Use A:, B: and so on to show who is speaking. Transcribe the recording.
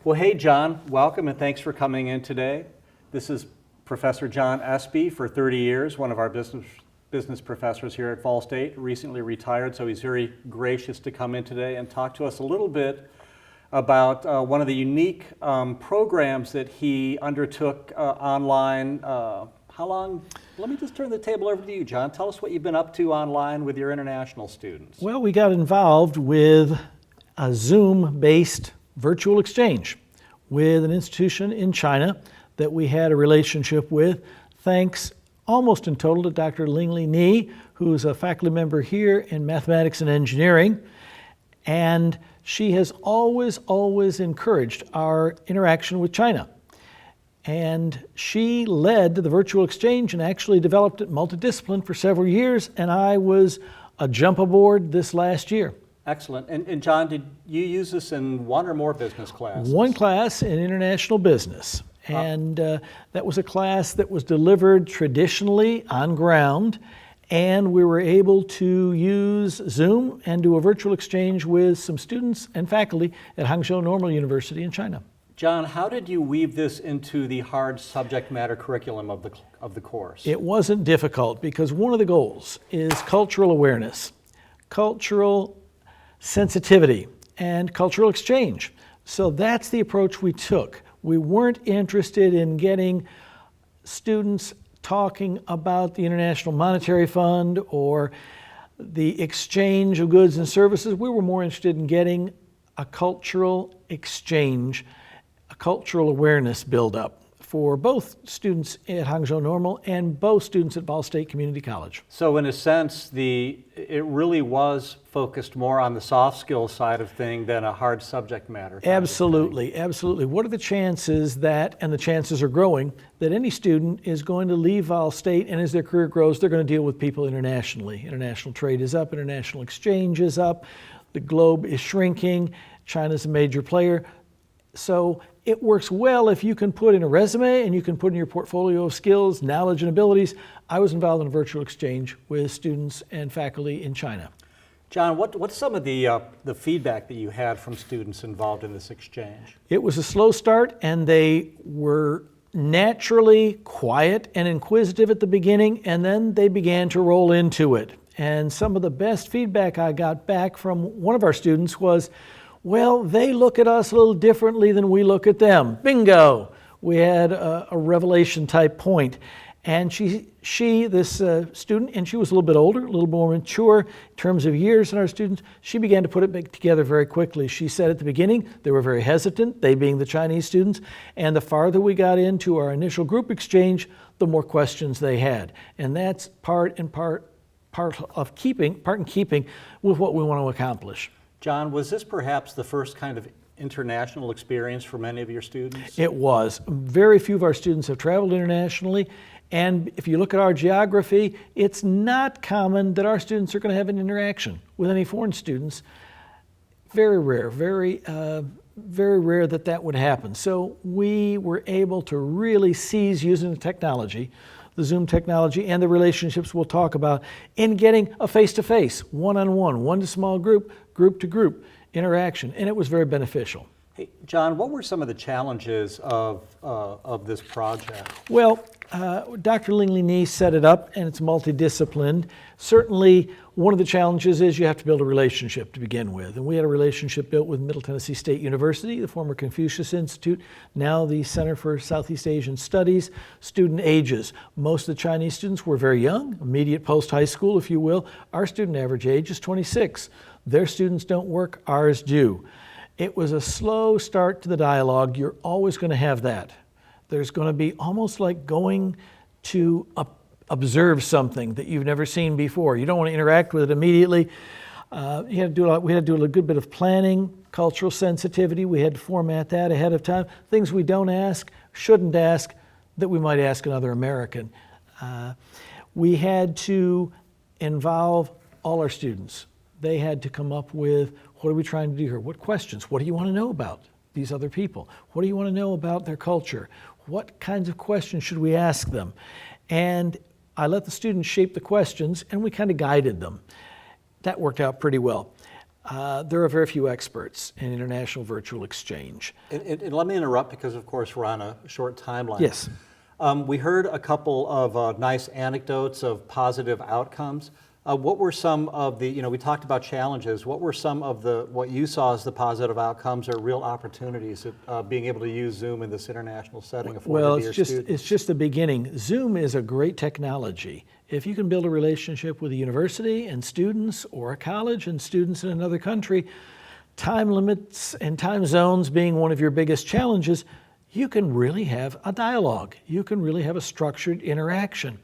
A: Well, hey, John, welcome and thanks for coming in today. This is Professor John Espey, for 30 years, one of our business professors here at Fall State, recently retired, so he's very gracious to come in today and talk to us a little bit about one of the unique programs that he undertook online. How long? Let me just turn the table over to you, John. Tell us what you've been up to online with your international students.
B: Well, we got involved with a Zoom-based virtual exchange with an institution in China that we had a relationship with, thanks almost in total to Dr. Lingli Ni, who's a faculty member here in mathematics and engineering. And she has always encouraged our interaction with China. And she led the virtual exchange and actually developed it multidiscipline for several years, and I was a jump aboard this last year.
A: Excellent. And John, did you use this in one or more business classes?
B: One class in international business. And that was a class that was delivered traditionally on ground, and we were able to use Zoom and do a virtual exchange with some students and faculty at Hangzhou Normal University in China.
A: John, how did you weave this into the hard subject matter curriculum of the course?
B: It wasn't difficult because one of the goals is cultural awareness, cultural sensitivity, and cultural exchange. So that's the approach we took. We weren't interested in getting students talking about the International Monetary Fund or the exchange of goods and services. We were more interested in getting a cultural exchange, a cultural awareness build-up for both students at Hangzhou Normal and both students at Ball State Community College.
A: So in a sense, it really was focused more on the soft skills side of thing than a hard subject matter.
B: Absolutely, absolutely. What are the chances that, and the chances are growing, that any student is going to leave Ball State and as their career grows, they're going to deal with people internationally. International trade is up, international exchange is up, the globe is shrinking, China's a major player. So it works well if you can put in a resume and you can put in your portfolio of skills, knowledge, and abilities. I was involved in a virtual exchange with students and faculty in China.
A: John, what's some of the feedback that you had from students involved in this exchange?
B: It was a slow start, and they were naturally quiet and inquisitive at the beginning, and then they began to roll into it. And some of the best feedback I got back from one of our students was, well, they look at us a little differently than we look at them. Bingo! We had a revelation type point. And this student, and she was a little bit older, a little more mature in terms of years than our students, she began to put it back together very quickly. She said at the beginning they were very hesitant, they being the Chinese students, and the farther we got into our initial group exchange, the more questions they had. And that's part in keeping with what we want to accomplish.
A: John, was this perhaps the first kind of international experience for many of your students?
B: It was. Very few of our students have traveled internationally, and if you look at our geography, it's not common that our students are going to have an interaction with any foreign students. Very rare, very rare that would happen. So we were able to really seize using the technology, the Zoom technology, and the relationships we'll talk about in getting a face-to-face, one-on-one, one-to-small group, group-to-group interaction, and it was very beneficial.
A: Hey, John, what were some of the challenges of this project?
B: Well, Dr. Lingli Ni set it up, and it's multidisciplined. Certainly, one of the challenges is you have to build a relationship to begin with. And we had a relationship built with Middle Tennessee State University, the former Confucius Institute, now the Center for Southeast Asian Studies. Student ages. Most of the Chinese students were very young, immediate post-high school, if you will. Our student average age is 26. Their students don't work, ours do. It was a slow start to the dialogue. You're always going to have that. There's going to be almost like going to observe something that you've never seen before. You don't want to interact with it immediately. We had to do a good bit of planning, cultural sensitivity. We had to format that ahead of time. Things we don't ask, shouldn't ask, that we might ask another American. We had to involve all our students. They had to come up with, what are we trying to do here? What questions? What do you want to know about these other people? What do you want to know about their culture? What kinds of questions should we ask them? And I let the students shape the questions, and we kind of guided them. That worked out pretty well. there are very few experts in international virtual exchange.
A: And let me interrupt because, of course, we're on a short timeline.
B: Yes.
A: We heard a couple of nice anecdotes of positive outcomes. What were some of the, we talked about challenges. What were some of what you saw as the positive outcomes or real opportunities of being able to use Zoom in this international setting afforded
B: Well,
A: to your
B: it's
A: students?
B: just the beginning. Zoom is a great technology. If you can build a relationship with a university and students, or a college and students in another country, time limits and time zones being one of your biggest challenges, you can really have a dialogue. You can really have a structured interaction.